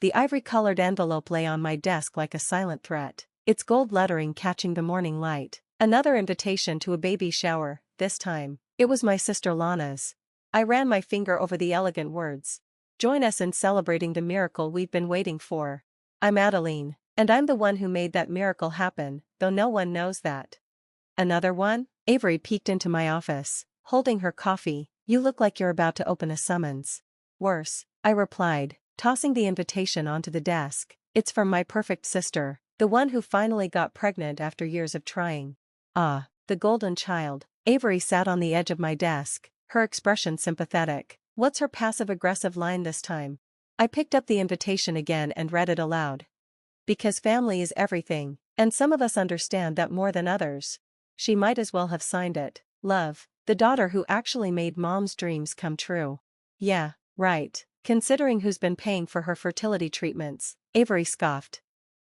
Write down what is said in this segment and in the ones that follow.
The ivory-colored envelope lay on my desk like a silent threat, its gold lettering catching the morning light. Another invitation to a baby shower, this time. It was my sister Lana's. I ran my finger over the elegant words. Join us in celebrating the miracle we've been waiting for. I'm Adeline, and I'm the one who made that miracle happen, though no one knows that. Another one? Avery peeked into my office, holding her coffee. You look like you're about to open a summons. Worse, I replied, tossing the invitation onto the desk. It's from my perfect sister, the one who finally got pregnant after years of trying. Ah, the golden child. Avery sat on the edge of my desk, her expression sympathetic. What's her passive-aggressive line this time? I picked up the invitation again and read it aloud. Because family is everything, and some of us understand that more than others. She might as well have signed it. Love, the daughter who actually made mom's dreams come true. Yeah, right, considering who's been paying for her fertility treatments, Avery scoffed.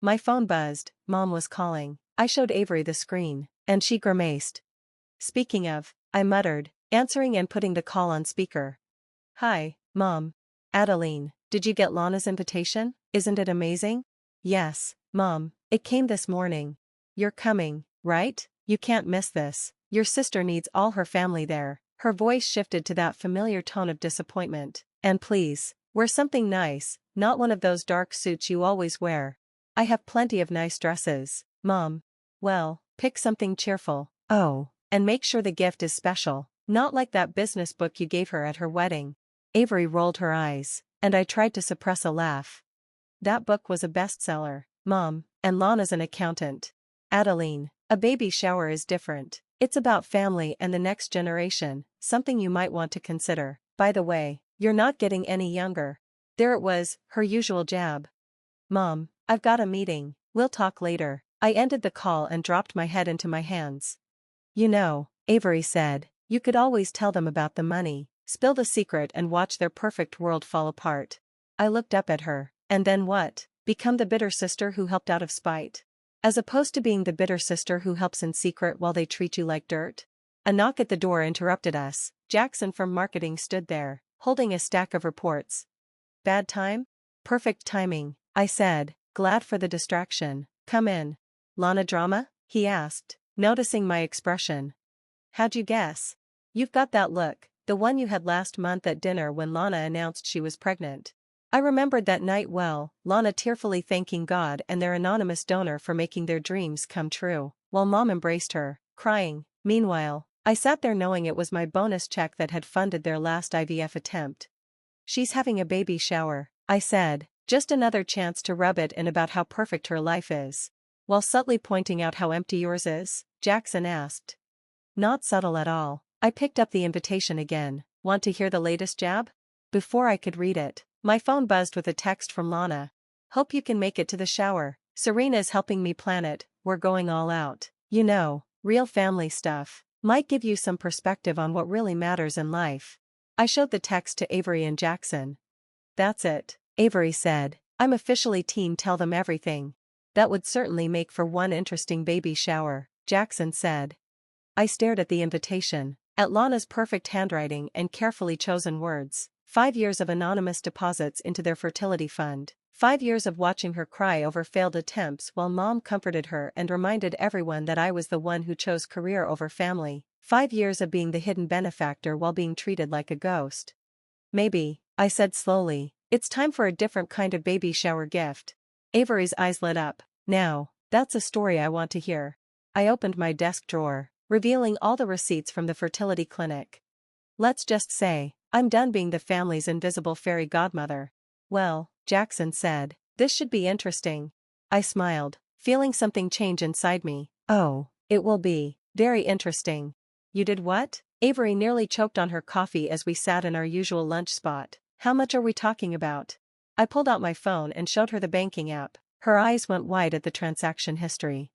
My phone buzzed, Mom was calling. I showed Avery the screen, and she grimaced. Speaking of, I muttered, answering and putting the call on speaker. Hi, Mom. Adeline, did you get Lana's invitation? Isn't it amazing? Yes, Mom, it came this morning. You're coming, right? You can't miss this. Your sister needs all her family there. Her voice shifted to that familiar tone of disappointment. And please, wear something nice, not one of those dark suits you always wear. I have plenty of nice dresses, Mom. Well, pick something cheerful. Oh, and make sure the gift is special, not like that business book you gave her at her wedding. Avery rolled her eyes, and I tried to suppress a laugh. That book was a bestseller, Mom, and Lana's an accountant. Adeline, a baby shower is different. It's about family and the next generation, something you might want to consider. By the way, you're not getting any younger. There it was, her usual jab. Mom, I've got a meeting, we'll talk later. I ended the call and dropped my head into my hands. You know, Avery said, you could always tell them about the money, spill the secret and watch their perfect world fall apart. I looked up at her, and then what? Become the bitter sister who helped out of spite? As opposed to being the bitter sister who helps in secret while they treat you like dirt? A knock at the door interrupted us. Jackson from marketing stood there, holding a stack of reports. Bad time? Perfect timing, I said, glad for the distraction. Come in. Lana drama? He asked, noticing my expression. How'd you guess? You've got that look, the one you had last month at dinner when Lana announced she was pregnant. I remembered that night well, Lana tearfully thanking God and their anonymous donor for making their dreams come true, while Mom embraced her, crying. Meanwhile, I sat there knowing it was my bonus check that had funded their last IVF attempt. She's having a baby shower, I said, just another chance to rub it in about how perfect her life is. While subtly pointing out how empty yours is, Jackson asked. Not subtle at all. I picked up the invitation again. Want to hear the latest jab? Before I could read it, my phone buzzed with a text from Lana. Hope you can make it to the shower. Serena's helping me plan it. We're going all out. You know, real family stuff. Might give you some perspective on what really matters in life. I showed the text to Avery and Jackson. That's it, Avery said. I'm officially team tell them everything. That would certainly make for one interesting baby shower, Jackson said. I stared at the invitation, at Lana's perfect handwriting and carefully chosen words. 5 years of anonymous deposits into their fertility fund. 5 years of watching her cry over failed attempts while Mom comforted her and reminded everyone that I was the one who chose career over family. 5 years of being the hidden benefactor while being treated like a ghost. Maybe, I said slowly, it's time for a different kind of baby shower gift. Avery's eyes lit up. Now, that's a story I want to hear. I opened my desk drawer, revealing all the receipts from the fertility clinic. Let's just say, I'm done being the family's invisible fairy godmother. Well, Jackson said, this should be interesting. I smiled, feeling something change inside me. Oh, it will be very interesting. You did what? Avery nearly choked on her coffee as we sat in our usual lunch spot. How much are we talking about? I pulled out my phone and showed her the banking app. Her eyes went wide at the transaction history.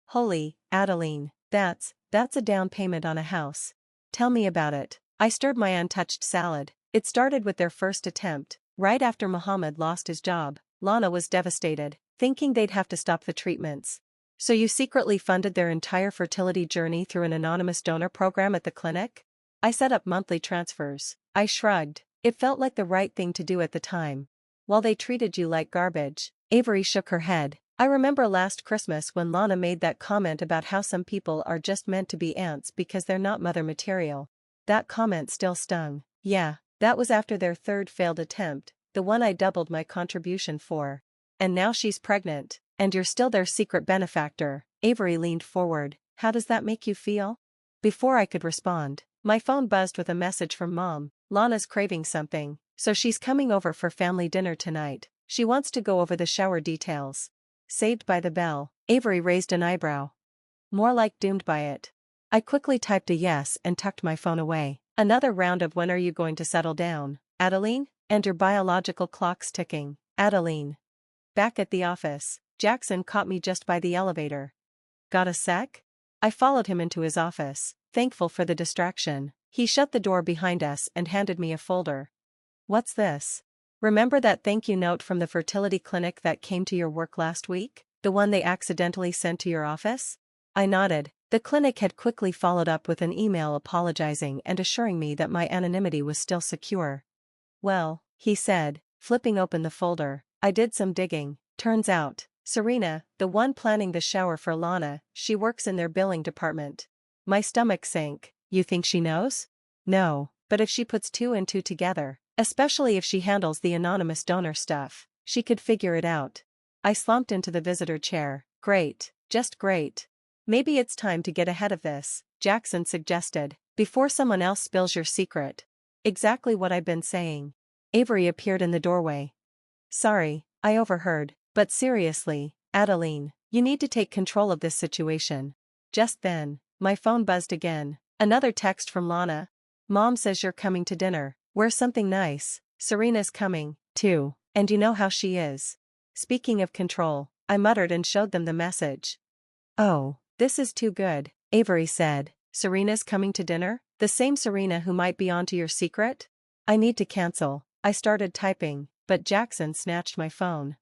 Holy, Adeline, that's a down payment on a house. Tell me about it. I stirred my untouched salad. It started with their first attempt. Right after Muhammad lost his job, Lana was devastated, thinking they'd have to stop the treatments. So you secretly funded their entire fertility journey through an anonymous donor program at the clinic? I set up monthly transfers. I shrugged. It felt like the right thing to do at the time. While they treated you like garbage. Avery shook her head. I remember last Christmas when Lana made that comment about how some people are just meant to be aunts because they're not mother material. That comment still stung. Yeah, that was after their third failed attempt, the one I doubled my contribution for. And now she's pregnant, and you're still their secret benefactor. Avery leaned forward. How does that make you feel? Before I could respond, my phone buzzed with a message from Mom. Lana's craving something, so she's coming over for family dinner tonight. She wants to go over the shower details. Saved by the bell. Avery raised an eyebrow. More like doomed by it. I quickly typed a yes and tucked my phone away. Another round of when are you going to settle down, Adeline? And your biological clock's ticking, Adeline. Back at the office, Jackson caught me just by the elevator. Got a sec? I followed him into his office, thankful for the distraction. He shut the door behind us and handed me a folder. What's this? Remember that thank you note from the fertility clinic that came to your work last week? The one they accidentally sent to your office? I nodded. The clinic had quickly followed up with an email apologizing and assuring me that my anonymity was still secure. Well, he said, flipping open the folder, I did some digging. Turns out, Serena, the one planning the shower for Lana, she works in their billing department. My stomach sank. You think she knows? No, but if she puts two and two together, especially if she handles the anonymous donor stuff, she could figure it out. I slumped into the visitor chair. Great, just great. Maybe it's time to get ahead of this, Jackson suggested, before someone else spills your secret. Exactly what I've been saying. Avery appeared in the doorway. Sorry, I overheard, but seriously, Adeline, you need to take control of this situation. Just then, my phone buzzed again. Another text from Lana. Mom says you're coming to dinner. Wear something nice. Serena's coming, too, and you know how she is. Speaking of control, I muttered and showed them the message. Oh, this is too good, Avery said. Serena's coming to dinner? The same Serena who might be onto your secret? I need to cancel. I started typing, but Jackson snatched my phone.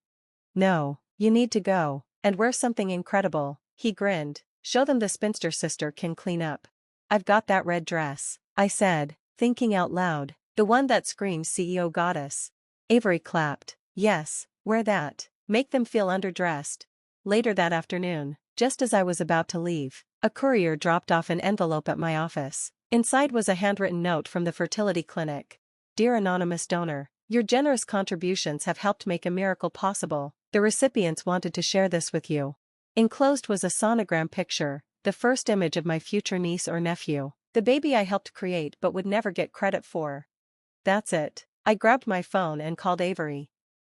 No, you need to go, and wear something incredible. He grinned. Show them the spinster sister can clean up. I've got that red dress, I said, thinking out loud. The one that screams CEO goddess. Avery clapped. Yes, wear that. Make them feel underdressed. Later that afternoon, just as I was about to leave, a courier dropped off an envelope at my office. Inside was a handwritten note from the fertility clinic. Dear anonymous donor, your generous contributions have helped make a miracle possible. The recipients wanted to share this with you. Enclosed was a sonogram picture, the first image of my future niece or nephew, the baby I helped create but would never get credit for. That's it. I grabbed my phone and called Avery.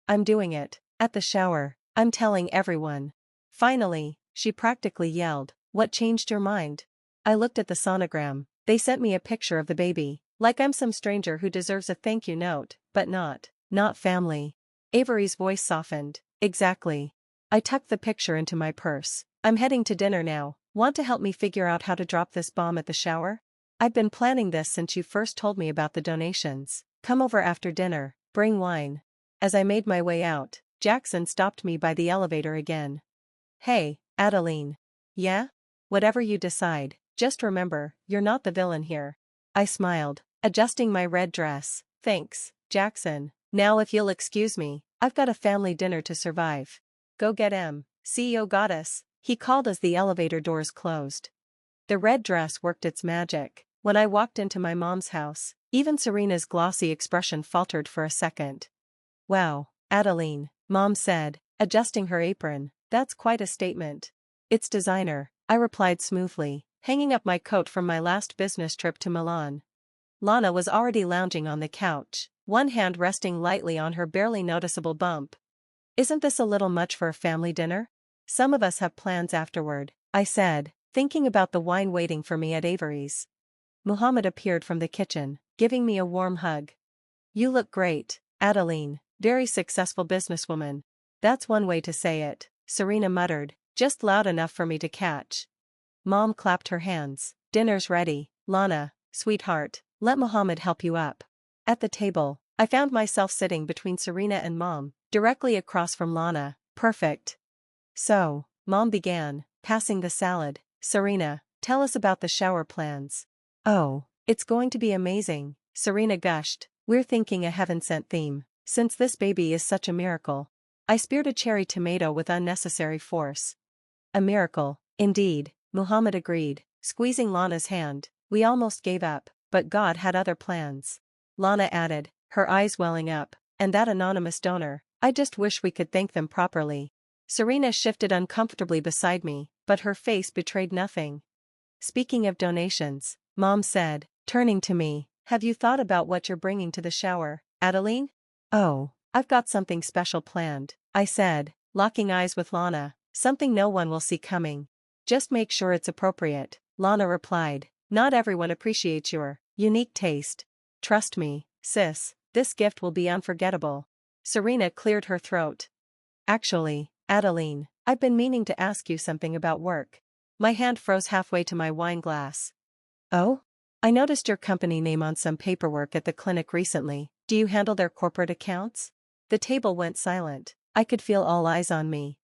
I'm doing it. At the shower, I'm telling everyone. Finally, she practically yelled, what changed your mind? I looked at the sonogram. They sent me a picture of the baby. Like I'm some stranger who deserves a thank you note, but not family. Avery's voice softened. Exactly. I tucked the picture into my purse. I'm heading to dinner now. Want to help me figure out how to drop this bomb at the shower? I've been planning this since you first told me about the donations. Come over after dinner, bring wine. As I made my way out, Jackson stopped me by the elevator again. Hey, Adeline. Yeah? Whatever you decide, just remember, you're not the villain here. I smiled, adjusting my red dress. Thanks, Jackson. Now if you'll excuse me, I've got a family dinner to survive. Go get CEO goddess, he called as the elevator doors closed. The red dress worked its magic. When I walked into my mom's house, even Serena's glossy expression faltered for a second. Wow, Adeline, Mom said, adjusting her apron, that's quite a statement. It's designer, I replied smoothly, hanging up my coat from my last business trip to Milan. Lana was already lounging on the couch, one hand resting lightly on her barely noticeable bump. Isn't this a little much for a family dinner? Some of us have plans afterward, I said, thinking about the wine waiting for me at Avery's. Muhammad appeared from the kitchen, giving me a warm hug. You look great, Adeline, very successful businesswoman. That's one way to say it, Serena muttered, just loud enough for me to catch. Mom clapped her hands. Dinner's ready, Lana, sweetheart, let Muhammad help you up. At the table, I found myself sitting between Serena and Mom, directly across from Lana. Perfect. So, Mom began, passing the salad. Serena, tell us about the shower plans. Oh, it's going to be amazing, Serena gushed. We're thinking a heaven-sent theme. since this baby is such a miracle. I speared a cherry tomato with unnecessary force. A miracle, indeed, Muhammad agreed, squeezing Lana's hand. We almost gave up, but God had other plans. Lana added, her eyes welling up, and that anonymous donor, I just wish we could thank them properly. Serena shifted uncomfortably beside me, but her face betrayed nothing. Speaking of donations, Mom said, turning to me, have you thought about what you're bringing to the shower, Adeline? Oh, I've got something special planned, I said, locking eyes with Lana, something no one will see coming. Just make sure it's appropriate, Lana replied. Not everyone appreciates your unique taste. Trust me, sis, this gift will be unforgettable. Serena cleared her throat. Actually, Adeline, I've been meaning to ask you something about work. My hand froze halfway to my wine glass. Oh? I noticed your company name on some paperwork at the clinic recently. Do you handle their corporate accounts? The table went silent. I could feel all eyes on me.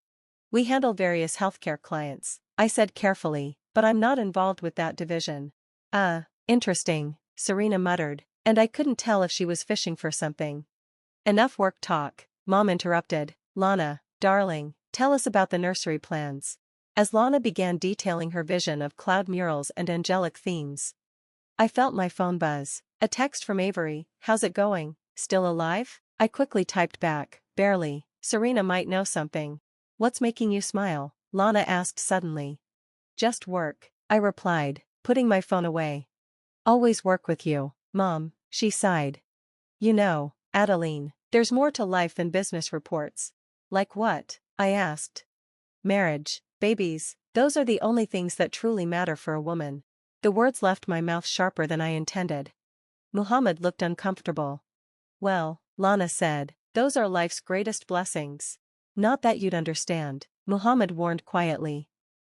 We handle various healthcare clients, I said carefully, but I'm not involved with that division. Interesting, Serena muttered, and I couldn't tell if she was fishing for something. Enough work talk, Mom interrupted. Lana, darling, tell us about the nursery plans. As Lana began detailing her vision of cloud murals and angelic themes, I felt my phone buzz. A text from Avery, how's it going, still alive? I quickly typed back, barely. Serena might know something. What's making you smile? Lana asked suddenly. Just work, I replied, putting my phone away. Always work with you, Mom, she sighed. You know, Adeline, there's more to life than business reports. Like what? I asked. Marriage, babies, those are the only things that truly matter for a woman. The words left my mouth sharper than I intended. Muhammad looked uncomfortable. Well, Lana said, those are life's greatest blessings. Not that you'd understand, Muhammad warned quietly.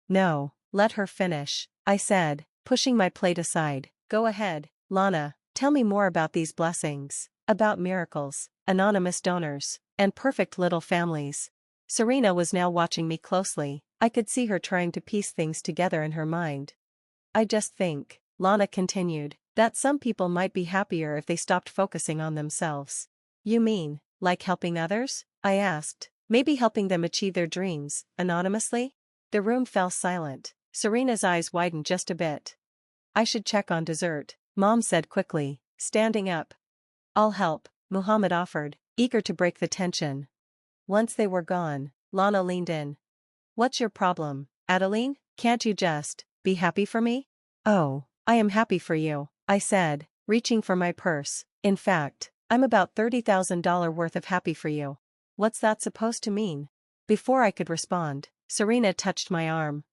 No, let her finish, I said, pushing my plate aside. Go ahead, Lana, tell me more about these blessings, about miracles, anonymous donors, and perfect little families. Serena was now watching me closely. I could see her trying to piece things together in her mind. I just think, Lana continued, that some people might be happier if they stopped focusing on themselves. You mean, like helping others? I asked. Maybe helping them achieve their dreams, anonymously? The room fell silent. Serena's eyes widened just a bit. I should check on dessert, Mom said quickly, standing up. I'll help, Muhammad offered, eager to break the tension. Once they were gone, Lana leaned in. What's your problem, Adeline? Can't you just be happy for me? Oh, I am happy for you, I said, reaching for my purse. In fact, I'm about $30,000 worth of happy for you. What's that supposed to mean? Before I could respond, Serena touched my arm.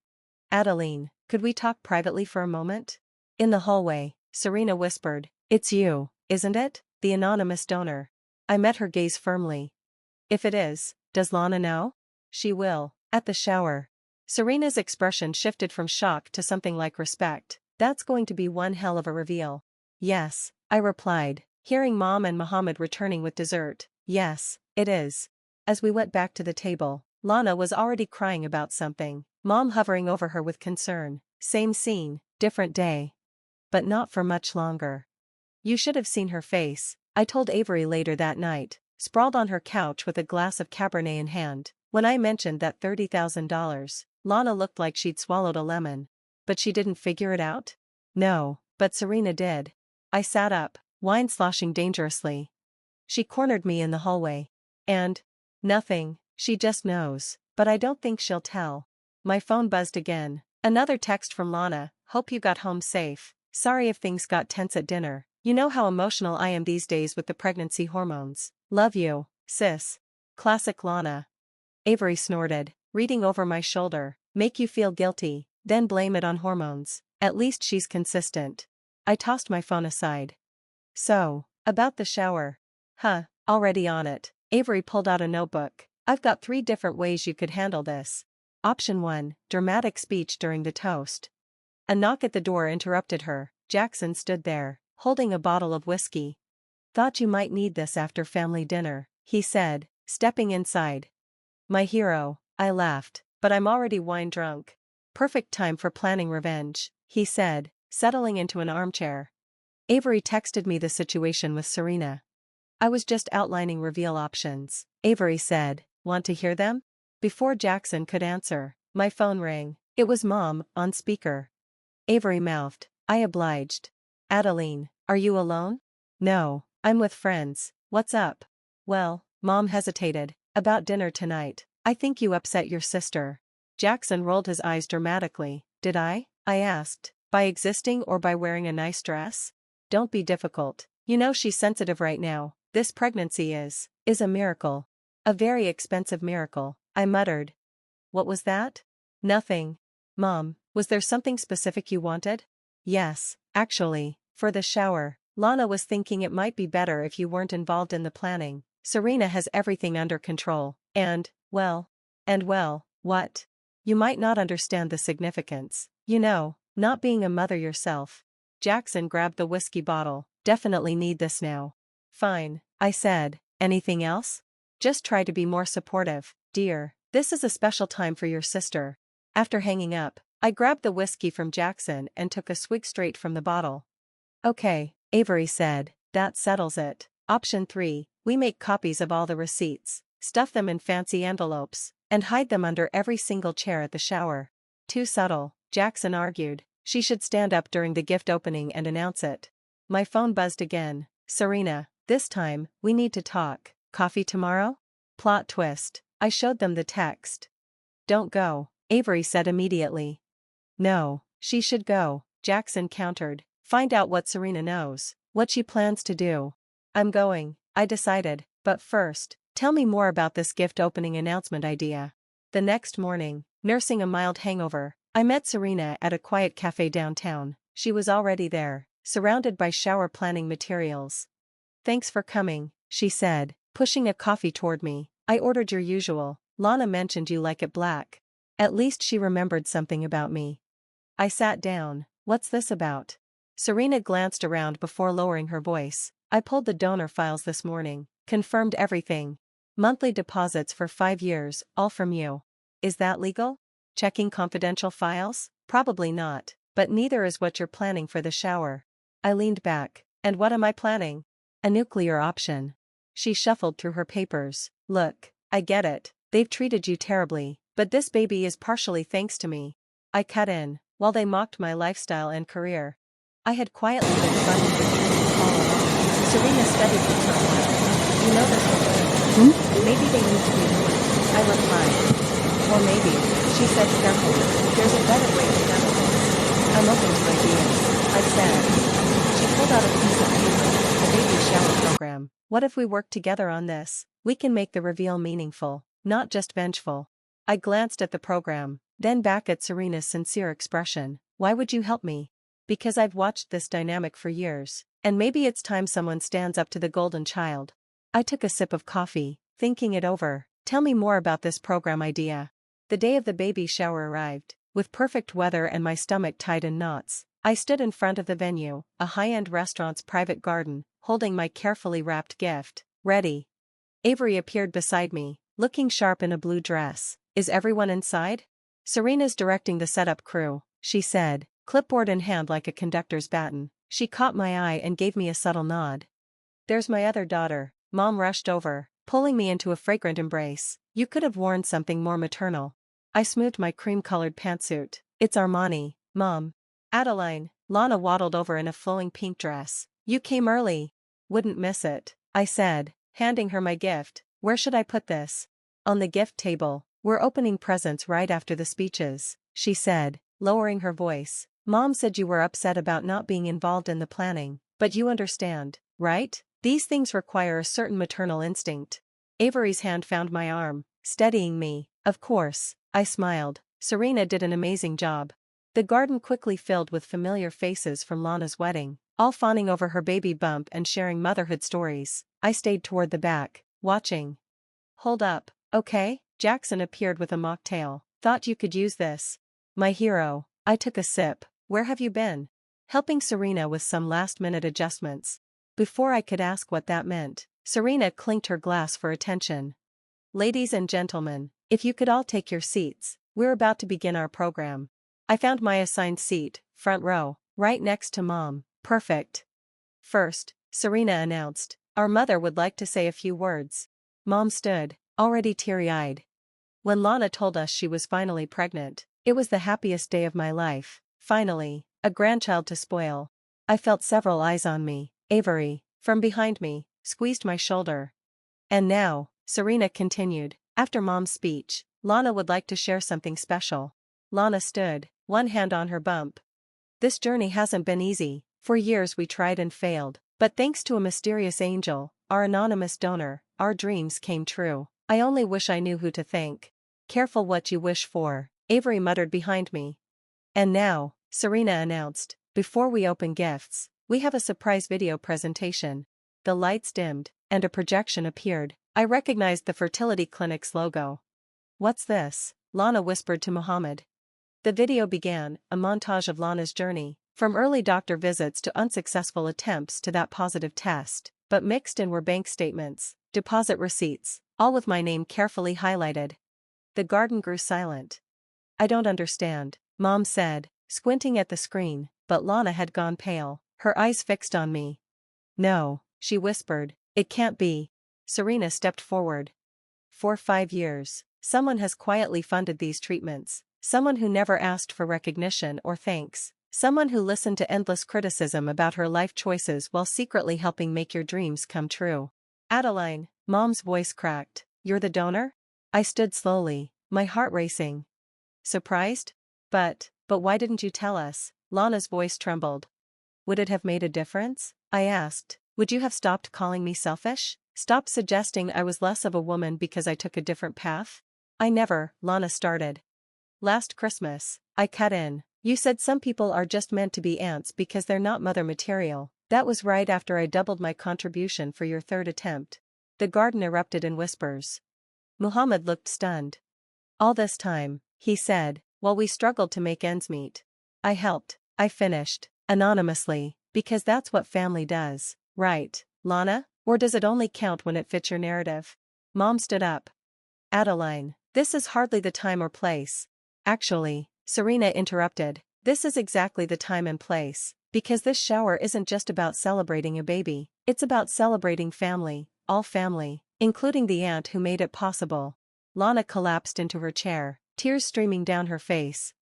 Adeline, could we talk privately for a moment? In the hallway, Serena whispered, it's you, isn't it? The anonymous donor. I met her gaze firmly. If it is, does Lana know? She will, at the shower. Serena's expression shifted from shock to something like respect. That's going to be one hell of a reveal. Yes, I replied, hearing Mom and Muhammad returning with dessert. Yes, it is. As we went back to the table, Lana was already crying about something, Mom hovering over her with concern. Same scene, different day. But not for much longer. You should have seen her face, I told Avery later that night, sprawled on her couch with a glass of Cabernet in hand. When I mentioned that $30,000, Lana looked like she'd swallowed a lemon. But she didn't figure it out? No, but Serena did. I sat up, wine sloshing dangerously. She cornered me in the hallway. And? Nothing, she just knows, but I don't think she'll tell. My phone buzzed again. Another text from Lana, hope you got home safe. Sorry if things got tense at dinner. You know how emotional I am these days with the pregnancy hormones. Love you, sis. Classic Lana. Avery snorted, reading over my shoulder. Make you feel guilty, then blame it on hormones. At least she's consistent. I tossed my phone aside. So, about the shower. Already on it. Avery pulled out a notebook. I've got 3 different ways you could handle this. Option 1, dramatic speech during the toast. A knock at the door interrupted her. Jackson stood there, holding a bottle of whiskey. Thought you might need this after family dinner, he said, stepping inside. My hero, I laughed, but I'm already wine drunk. Perfect time for planning revenge, he said, settling into an armchair. Avery texted me the situation with Serena. I was just outlining reveal options, Avery said. Want to hear them? Before Jackson could answer, my phone rang. It was Mom, on speaker. Avery mouthed. I obliged. Adeline, are you alone? No, I'm with friends. What's up? Well, Mom hesitated. About dinner tonight. I think you upset your sister. Jackson rolled his eyes dramatically. Did I? I asked. By existing or by wearing a nice dress? Don't be difficult. You know she's sensitive right now. This pregnancy is a miracle. A very expensive miracle, I muttered. What was that? Nothing. Mom, was there something specific you wanted? Yes, actually, for the shower. Lana was thinking it might be better if you weren't involved in the planning. Serena has everything under control, well, what? You might not understand the significance. You know, not being a mother yourself. Jackson grabbed the whiskey bottle. Definitely need this now. Fine, I said. Anything else? Just try to be more supportive, dear. This is a special time for your sister. After hanging up, I grabbed the whiskey from Jackson and took a swig straight from the bottle. Okay, Avery said, that settles it. Option 3, we make copies of all the receipts, stuff them in fancy envelopes, and hide them under every single chair at the shower. Too subtle, Jackson argued. She should stand up during the gift opening and announce it. My phone buzzed again. Serena, this time, we need to talk. Coffee tomorrow? Plot twist. I showed them the text. Don't go, Avery said immediately. No, she should go, Jackson countered. Find out what Serena knows, what she plans to do. I'm going, I decided, but first, tell me more about this gift opening announcement idea. The next morning, nursing a mild hangover, I met Serena at a quiet cafe downtown. She was already there, surrounded by shower planning materials. Thanks for coming, she said, pushing a coffee toward me. I ordered your usual. Lana mentioned you like it black. At least she remembered something about me. I sat down. What's this about? Serena glanced around before lowering her voice. I pulled the donor files this morning, confirmed everything. Monthly deposits for 5 years, all from you. Is that legal? Checking confidential files? Probably not, but neither is what you're planning for the shower. I leaned back. And what am I planning? A nuclear option. She shuffled through her papers. Look, I get it, they've treated you terribly, but this baby is partially thanks to me. I cut in, while they mocked my lifestyle and career. I had quietly been funding the dream all along. Serena studied me for a while. You know this before. Maybe they need to be more. I replied. Or maybe, she said carefully, there's a better way to handle this. I'm open to ideas, I said. She pulled out a piece of paper, a baby shower program. What if we work together on this? We can make the reveal meaningful, not just vengeful. I glanced at the program, then back at Serena's sincere expression. Why would you help me? Because I've watched this dynamic for years, and maybe it's time someone stands up to the golden child. I took a sip of coffee, thinking it over. Tell me more about this program idea. The day of the baby shower arrived, with perfect weather and my stomach tied in knots. I stood in front of the venue, a high-end restaurant's private garden, holding my carefully wrapped gift. Ready. Avery appeared beside me, looking sharp in a blue dress. Is everyone inside? Serena's directing the setup crew, she said, clipboard in hand like a conductor's baton. She caught my eye and gave me a subtle nod. There's my other daughter. Mom rushed over, pulling me into a fragrant embrace. You could have worn something more maternal. I smoothed my cream-colored pantsuit. It's Armani, Mom. Adeline, Lana waddled over in a flowing pink dress. You came early. Wouldn't miss it, I said, handing her my gift. Where should I put this? On the gift table. We're opening presents right after the speeches, she said, lowering her voice. Mom said you were upset about not being involved in the planning, but you understand, right? These things require a certain maternal instinct. Avery's hand found my arm, steadying me. Of course, I smiled. Serena did an amazing job. The garden quickly filled with familiar faces from Lana's wedding, all fawning over her baby bump and sharing motherhood stories. I stayed toward the back, watching. Hold up, okay? Jackson appeared with a mocktail. Thought you could use this. My hero. I took a sip. Where have you been? Helping Serena with some last-minute adjustments. Before I could ask what that meant, Serena clinked her glass for attention. Ladies and gentlemen, if you could all take your seats, we're about to begin our program. I found my assigned seat, front row, right next to Mom. Perfect. First, Serena announced, Our mother would like to say a few words. Mom stood, already teary-eyed. When Lana told us she was finally pregnant, it was the happiest day of my life. Finally, a grandchild to spoil. I felt several eyes on me. Avery, from behind me, squeezed my shoulder. And now, Serena continued, after Mom's speech, Lana would like to share something special. Lana stood, one hand on her bump. This journey hasn't been easy. For years we tried and failed, but thanks to a mysterious angel, our anonymous donor, our dreams came true. I only wish I knew who to thank. Careful what you wish for, Avery muttered behind me. And now, Serena announced, before we open gifts, we have a surprise video presentation. The lights dimmed, and a projection appeared. I recognized the fertility clinic's logo. What's this? Lana whispered to Muhammad. The video began, a montage of Lana's journey, from early doctor visits to unsuccessful attempts to that positive test, but mixed in were bank statements, deposit receipts, all with my name carefully highlighted. The garden grew silent. I don't understand, Mom said, squinting at the screen, but Lana had gone pale, her eyes fixed on me. No, she whispered, it can't be. Serena stepped forward. For 5 years, someone has quietly funded these treatments, someone who never asked for recognition or thanks, someone who listened to endless criticism about her life choices while secretly helping make your dreams come true. Adeline, Mom's voice cracked, you're the donor? I stood slowly, my heart racing. Surprised? But why didn't you tell us? Lana's voice trembled. Would it have made a difference? I asked. Would you have stopped calling me selfish? Stopped suggesting I was less of a woman because I took a different path? I never, Lana started. Last Christmas, I cut in. You said some people are just meant to be aunts because they're not mother material. That was right after I doubled my contribution for your 3rd attempt. The garden erupted in whispers. Muhammad looked stunned. All this time, he said, while we struggled to make ends meet. I helped, I finished, anonymously, because that's what family does, right, Lana? Or does it only count when it fits your narrative? Mom stood up. Adeline, this is hardly the time or place. Actually, Serena interrupted, this is exactly the time and place, because this shower isn't just about celebrating a baby, it's about celebrating family, all family, including the aunt who made it possible. Lana collapsed into her chair, tears streaming down her face.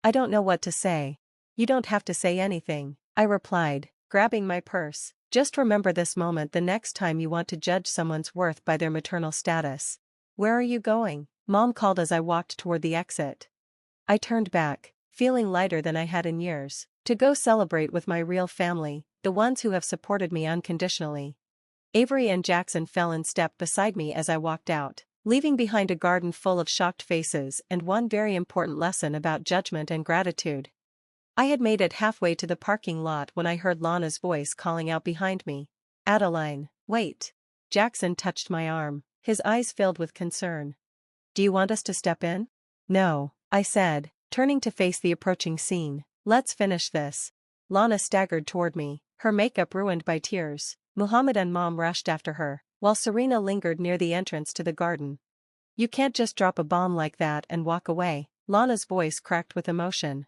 I don't know what to say. You don't have to say anything, I replied, grabbing my purse. Just remember this moment the next time you want to judge someone's worth by their maternal status. Where are you going? Mom called as I walked toward the exit. I turned back, feeling lighter than I had in years, to go celebrate with my real family, the ones who have supported me unconditionally. Avery and Jackson fell in step beside me as I walked out, leaving behind a garden full of shocked faces and one very important lesson about judgment and gratitude. I had made it halfway to the parking lot when I heard Lana's voice calling out behind me. Adeline, wait. Jackson touched my arm, his eyes filled with concern. Do you want us to step in? No, I said, turning to face the approaching scene. Let's finish this. Lana staggered toward me, her makeup ruined by tears. Muhammad and Mom rushed after her, while Serena lingered near the entrance to the garden. You can't just drop a bomb like that and walk away. Lana's voice cracked with emotion.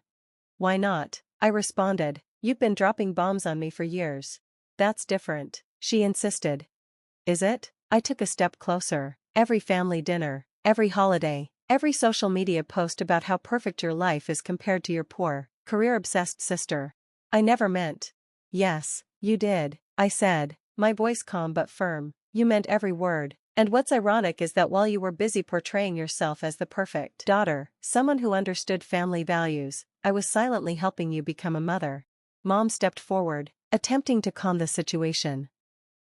Why not? I responded. You've been dropping bombs on me for years. That's different, she insisted. Is it? I took a step closer. Every family dinner, every holiday, every social media post about how perfect your life is compared to your poor, career-obsessed sister. I never meant. Yes, you did, I said, my voice calm but firm. You meant every word. And what's ironic is that while you were busy portraying yourself as the perfect daughter, someone who understood family values, I was silently helping you become a mother. Mom stepped forward, attempting to calm the situation.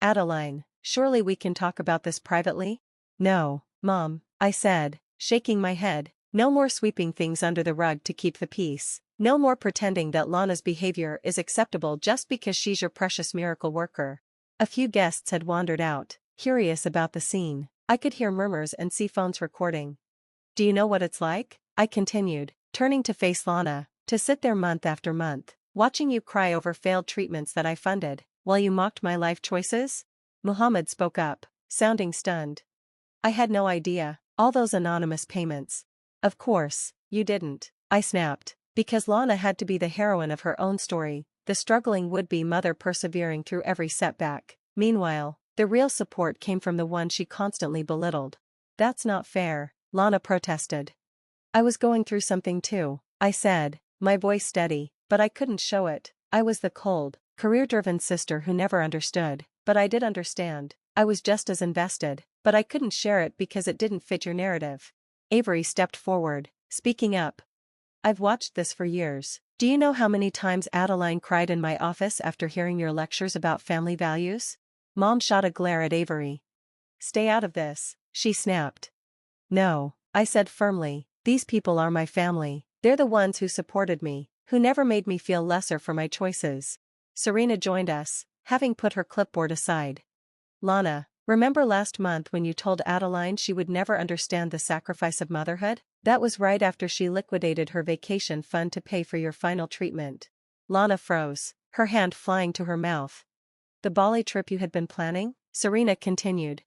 Adeline, surely we can talk about this privately? No, Mom, I said, shaking my head. No more sweeping things under the rug to keep the peace. No more pretending that Lana's behavior is acceptable just because she's your precious miracle worker. A few guests had wandered out, curious about the scene. I could hear murmurs and see phones recording. Do you know what it's like? I continued, turning to face Lana, to sit there month after month, watching you cry over failed treatments that I funded, while you mocked my life choices? Muhammad spoke up, sounding stunned. I had no idea. All those anonymous payments. Of course, you didn't, I snapped, because Lana had to be the heroine of her own story, the struggling would-be mother persevering through every setback. Meanwhile, The real support came from the one she constantly belittled. That's not fair, Lana protested. I was going through something too, I said, my voice steady, but I couldn't show it. I was the cold, career-driven sister who never understood, but I did understand. I was just as invested, but I couldn't share it because it didn't fit your narrative. Avery stepped forward, speaking up. I've watched this for years. Do you know how many times Adeline cried in my office after hearing your lectures about family values? Mom shot a glare at Avery. Stay out of this, she snapped. No, I said firmly, these people are my family. They're the ones who supported me, who never made me feel lesser for my choices. Serena joined us, having put her clipboard aside. Lana, remember last month when you told Adeline she would never understand the sacrifice of motherhood? That was right after she liquidated her vacation fund to pay for your final treatment. Lana froze, her hand flying to her mouth. The Bali trip you had been planning? Serena continued.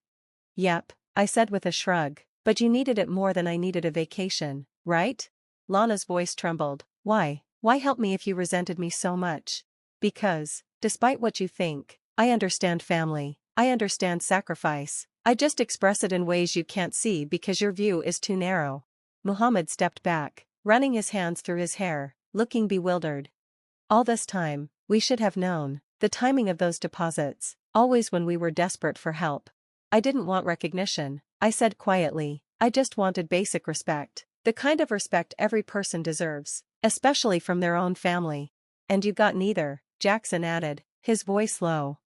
Yep, I said with a shrug, but you needed it more than I needed a vacation, right? Lana's voice trembled. Why? Why help me if you resented me so much? Because, despite what you think, I understand family. I understand sacrifice. I just express it in ways you can't see because your view is too narrow. Muhammad stepped back, running his hands through his hair, looking bewildered. All this time, we should have known. The timing of those deposits, always when we were desperate for help. I didn't want recognition, I said quietly. I just wanted basic respect. The kind of respect every person deserves, especially from their own family. And you got neither, Jackson added, his voice low.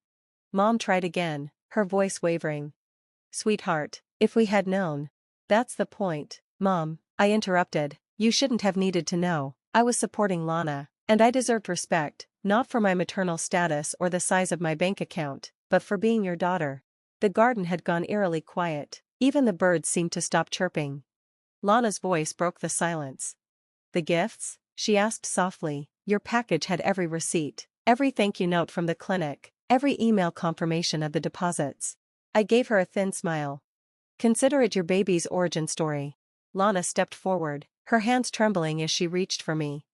Mom tried again, her voice wavering. Sweetheart, if we had known. That's the point, Mom, I interrupted. You shouldn't have needed to know. I was supporting Lana, and I deserved respect, not for my maternal status or the size of my bank account, but for being your daughter. The garden had gone eerily quiet, even the birds seemed to stop chirping. Lana's voice broke the silence. The gifts? She asked softly. Your package had every receipt, every thank you note from the clinic, every email confirmation of the deposits. I gave her a thin smile. Consider it your baby's origin story. Lana stepped forward, her hands trembling as she reached for me.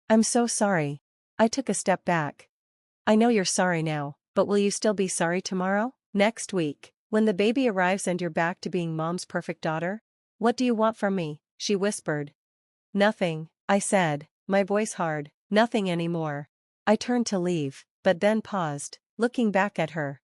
I'm so sorry. I took a step back. I know you're sorry now, but will you still be sorry tomorrow? Next week, when the baby arrives and you're back to being Mom's perfect daughter? What do you want from me? She whispered. Nothing, I said, my voice hard. Nothing anymore. I turned to leave, but then paused, looking back at her.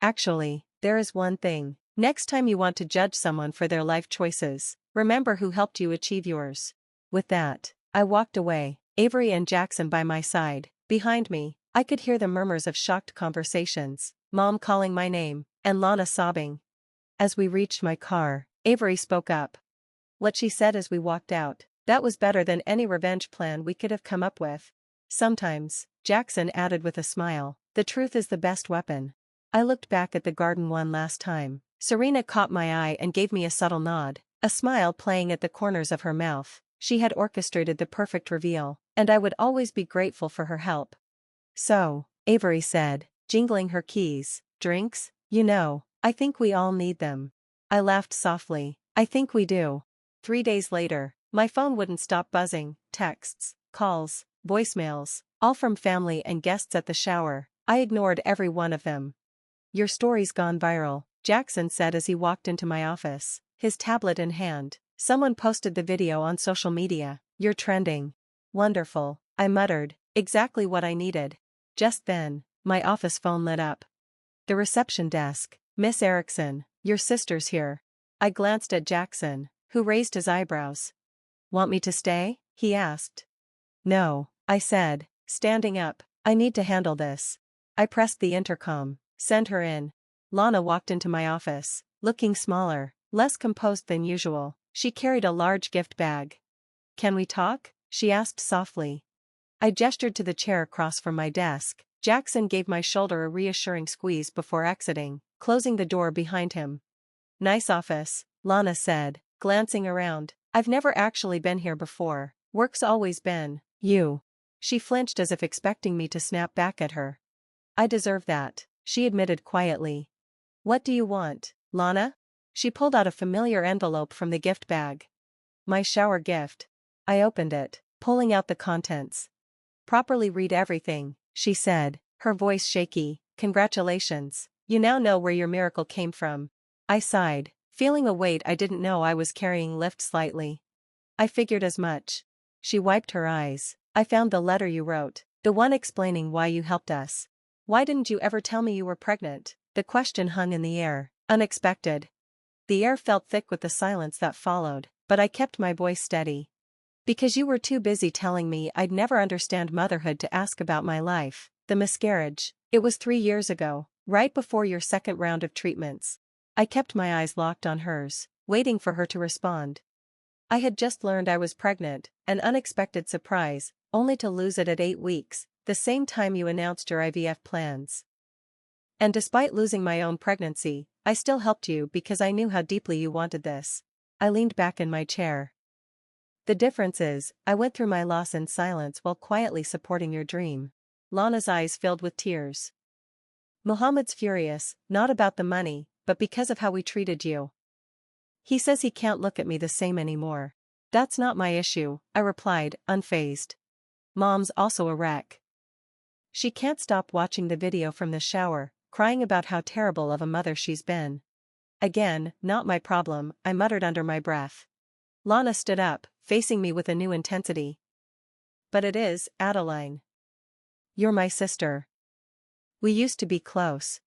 Actually, there is one thing. Next time you want to judge someone for their life choices, remember who helped you achieve yours. With that, I walked away, Avery and Jackson by my side. Behind me, I could hear the murmurs of shocked conversations, Mom calling my name, and Lana sobbing. As we reached my car, Avery spoke up. What she said as we walked out, that was better than any revenge plan we could have come up with. Sometimes, Jackson added with a smile, the truth is the best weapon. I looked back at the garden one last time. Serena caught my eye and gave me a subtle nod, a smile playing at the corners of her mouth. She had orchestrated the perfect reveal, and I would always be grateful for her help. So, Avery said, jingling her keys, drinks? You know, I think we all need them. I laughed softly. I think we do. 3 days later, my phone wouldn't stop buzzing, texts, calls, voicemails, all from family and guests at the shower. I ignored every one of them. Your story's gone viral, Jackson said as he walked into my office, his tablet in hand. Someone posted the video on social media. You're trending. Wonderful, I muttered, exactly what I needed. Just then, my office phone lit up. The reception desk. Miss Erickson, your sister's here. I glanced at Jackson, who raised his eyebrows. Want me to stay? He asked. No, I said, standing up. I need to handle this. I pressed the intercom. Send her in. Lana walked into my office, looking smaller, less composed than usual. She carried a large gift bag. Can we talk? She asked softly. I gestured to the chair across from my desk. Jackson gave my shoulder a reassuring squeeze before exiting, closing the door behind him. Nice office, Lana said, glancing around. I've never actually been here before. Work's always been you. She flinched as if expecting me to snap back at her. I deserve that, she admitted quietly. What do you want, Lana? She pulled out a familiar envelope from the gift bag. My shower gift. I opened it, pulling out the contents. Properly read everything, she said, her voice shaky. Congratulations, You now know where your miracle came from. I sighed, feeling a weight I didn't know I was carrying lift slightly. I figured as much. She wiped her eyes. I found the letter you wrote, the one explaining why you helped us. Why didn't you ever tell me you were pregnant? The question hung in the air, unexpected. The air felt thick with the silence that followed, but I kept my voice steady. Because you were too busy telling me I'd never understand motherhood to ask about my life, the miscarriage. It was 3 years ago, right before your second round of treatments. I kept my eyes locked on hers, waiting for her to respond. I had just learned I was pregnant, an unexpected surprise, only to lose it at 8 weeks, the same time you announced your IVF plans. And despite losing my own pregnancy, I still helped you because I knew how deeply you wanted this. I leaned back in my chair. The difference is, I went through my loss in silence while quietly supporting your dream. Lana's eyes filled with tears. Mohammed's furious, not about the money, but because of how we treated you. He says he can't look at me the same anymore. That's not my issue, I replied, unfazed. Mom's also a wreck. She can't stop watching the video from the shower, crying about how terrible of a mother she's been. Again, not my problem, I muttered under my breath. Lana stood up, facing me with a new intensity. But it is, Adeline. You're my sister. We used to be close.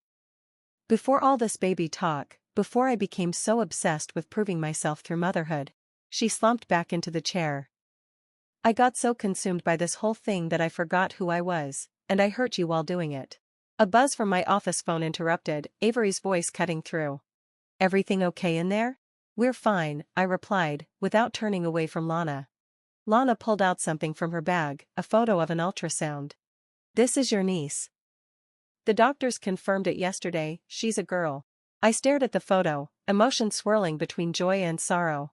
Before all this baby talk, before I became so obsessed with proving myself through motherhood. She slumped back into the chair. I got so consumed by this whole thing that I forgot who I was, and I hurt you while doing it. A buzz from my office phone interrupted, Avery's voice cutting through. Everything okay in there? We're fine, I replied, without turning away from Lana. Lana pulled out something from her bag, a photo of an ultrasound. This is your niece. The doctors confirmed it yesterday, she's a girl. I stared at the photo, emotions swirling between joy and sorrow.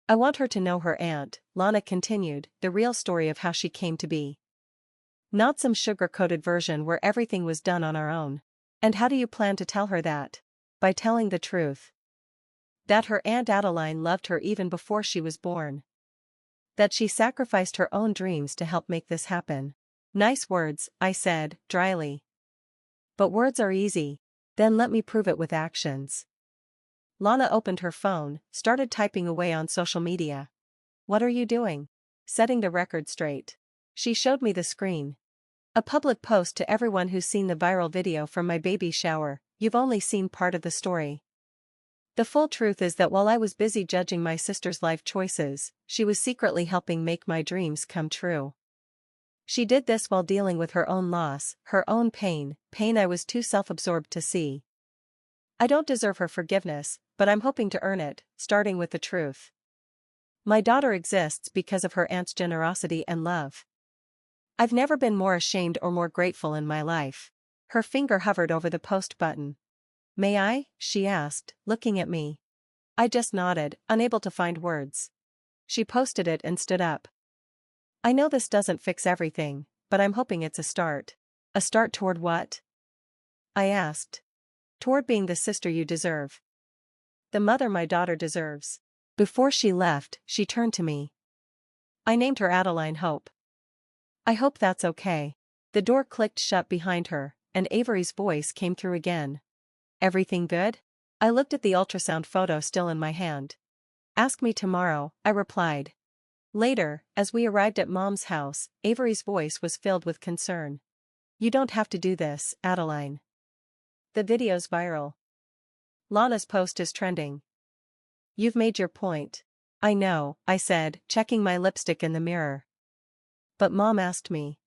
I want her to know her aunt, Lana continued, the real story of how she came to be. Not some sugar-coated version where everything was done on our own. And how do you plan to tell her that? By telling the truth. That her Aunt Adeline loved her even before she was born. That she sacrificed her own dreams to help make this happen. Nice words, I said, dryly. But words are easy. Then let me prove it with actions. Lana opened her phone, started typing away on social media. What are you doing? Setting the record straight. She showed me the screen. A public post to everyone who's seen the viral video from my baby shower. You've only seen part of the story. The full truth is that while I was busy judging my sister's life choices, she was secretly helping make my dreams come true. She did this while dealing with her own loss, her own pain I was too self-absorbed to see. I don't deserve her forgiveness, but I'm hoping to earn it, starting with the truth. My daughter exists because of her aunt's generosity and love. I've never been more ashamed or more grateful in my life. Her finger hovered over the post button. May I? She asked, looking at me. I just nodded, unable to find words. She posted it and stood up. I know this doesn't fix everything, but I'm hoping it's a start. A start toward what? I asked. Toward being the sister you deserve. The mother my daughter deserves. Before she left, she turned to me. I named her Adeline Hope. I hope that's okay. The door clicked shut behind her, and Avery's voice came through again. Everything good? I looked at the ultrasound photo still in my hand. Ask me tomorrow, I replied. Later, as we arrived at Mom's house, Avery's voice was filled with concern. You don't have to do this, Adeline. The video's viral. Lana's post is trending. You've made your point. I know, I said, checking my lipstick in the mirror. But Mom asked me.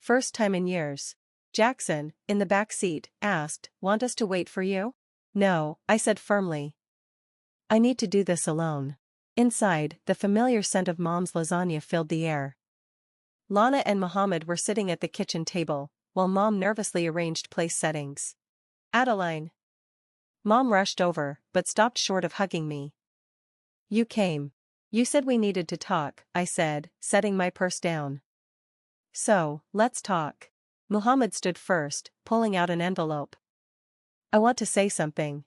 First time in years. Jackson, in the back seat, asked, want us to wait for you? No, I said firmly. I need to do this alone. Inside, the familiar scent of Mom's lasagna filled the air. Lana and Mohammed were sitting at the kitchen table, while Mom nervously arranged place settings. Adeline. Mom rushed over, but stopped short of hugging me. You came. You said we needed to talk, I said, setting my purse down. So, let's talk. Mohammed stood first, pulling out an envelope. I want to say something.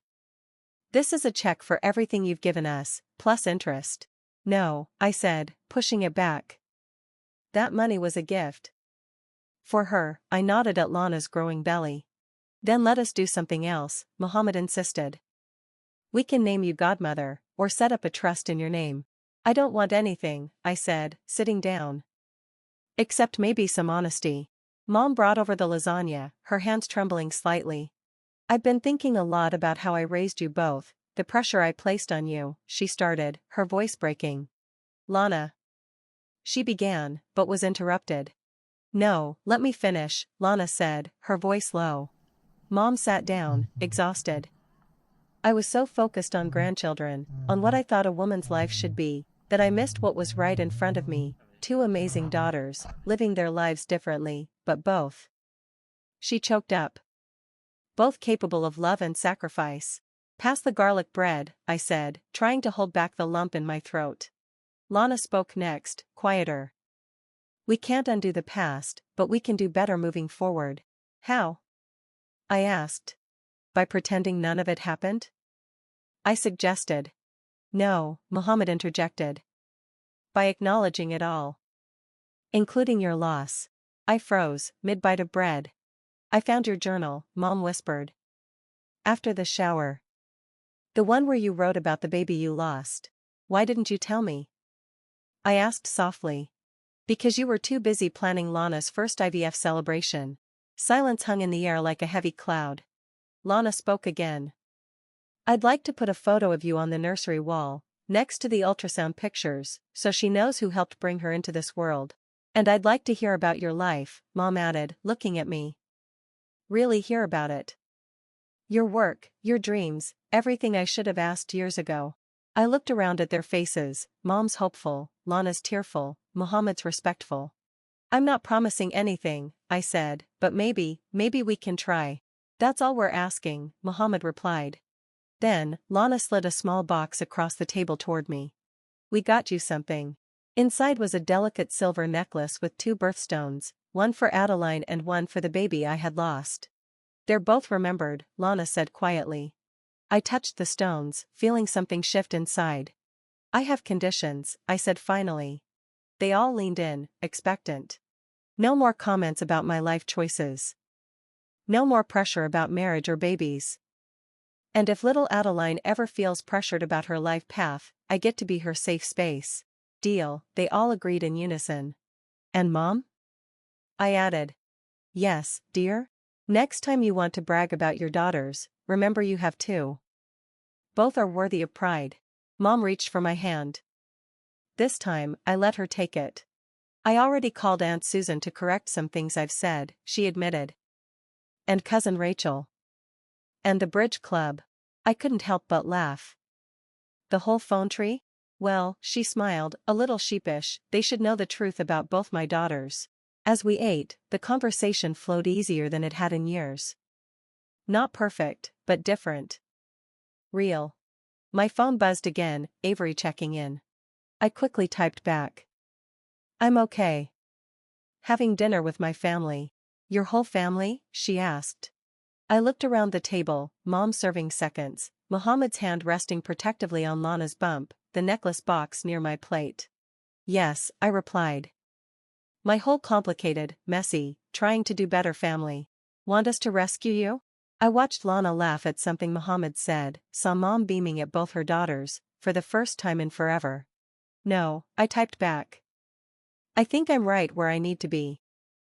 This is a check for everything you've given us, plus interest. No, I said, pushing it back. That money was a gift. For her, I nodded at Lana's growing belly. Then let us do something else, Muhammad insisted. We can name you godmother, or set up a trust in your name. I don't want anything, I said, sitting down. Except maybe some honesty. Mom brought over the lasagna, her hands trembling slightly. I've been thinking a lot about how I raised you both, the pressure I placed on you, she started, her voice breaking. Lana. She began, but was interrupted. No, let me finish, Lana said, her voice low. Mom sat down, exhausted. I was so focused on grandchildren, on what I thought a woman's life should be, that I missed what was right in front of me, two amazing daughters, living their lives differently, but both. She choked up. Both capable of love and sacrifice. Pass the garlic bread, I said, trying to hold back the lump in my throat. Lana spoke next, quieter. We can't undo the past, but we can do better moving forward. How? I asked. By pretending none of it happened? I suggested. No, Muhammad interjected. By acknowledging it all. Including your loss. I froze, mid-bite of bread. I found your journal, Mom whispered. After the shower. The one where you wrote about the baby you lost. Why didn't you tell me? I asked softly. Because you were too busy planning Lana's first IVF celebration. Silence hung in the air like a heavy cloud. Lana spoke again. I'd like to put a photo of you on the nursery wall, next to the ultrasound pictures, so she knows who helped bring her into this world. And I'd like to hear about your life, Mom added, looking at me. Really hear about it. Your work, your dreams, everything I should have asked years ago. I looked around at their faces, Mom's hopeful, Lana's tearful, Muhammad's respectful. I'm not promising anything, I said, but maybe we can try. That's all we're asking, Muhammad replied. Then, Lana slid a small box across the table toward me. We got you something. Inside was a delicate silver necklace with 2 birthstones, one for Adeline and one for the baby I had lost. They're both remembered, Lana said quietly. I touched the stones, feeling something shift inside. I have conditions, I said finally. They all leaned in, expectant. No more comments about my life choices. No more pressure about marriage or babies. And if little Adeline ever feels pressured about her life path, I get to be her safe space. Deal, they all agreed in unison. And Mom? I added. Yes, dear? Next time you want to brag about your daughters, remember you have 2. Both are worthy of pride. Mom reached for my hand. This time, I let her take it. I already called Aunt Susan to correct some things I've said, she admitted. And Cousin Rachel. And the bridge club. I couldn't help but laugh. The whole phone tree? Well, she smiled, a little sheepish, they should know the truth about both my daughters. As we ate, the conversation flowed easier than it had in years. Not perfect, but different. Real. My phone buzzed again, Avery checking in. I quickly typed back. I'm okay. Having dinner with my family. Your whole family? She asked. I looked around the table, Mom serving seconds, Muhammad's hand resting protectively on Lana's bump, the necklace box near my plate. Yes, I replied. My whole complicated, messy, trying to do better family. Want us to rescue you? I watched Lana laugh at something Muhammad said, saw Mom beaming at both her daughters, for the first time in forever. No, I typed back. I think I'm right where I need to be.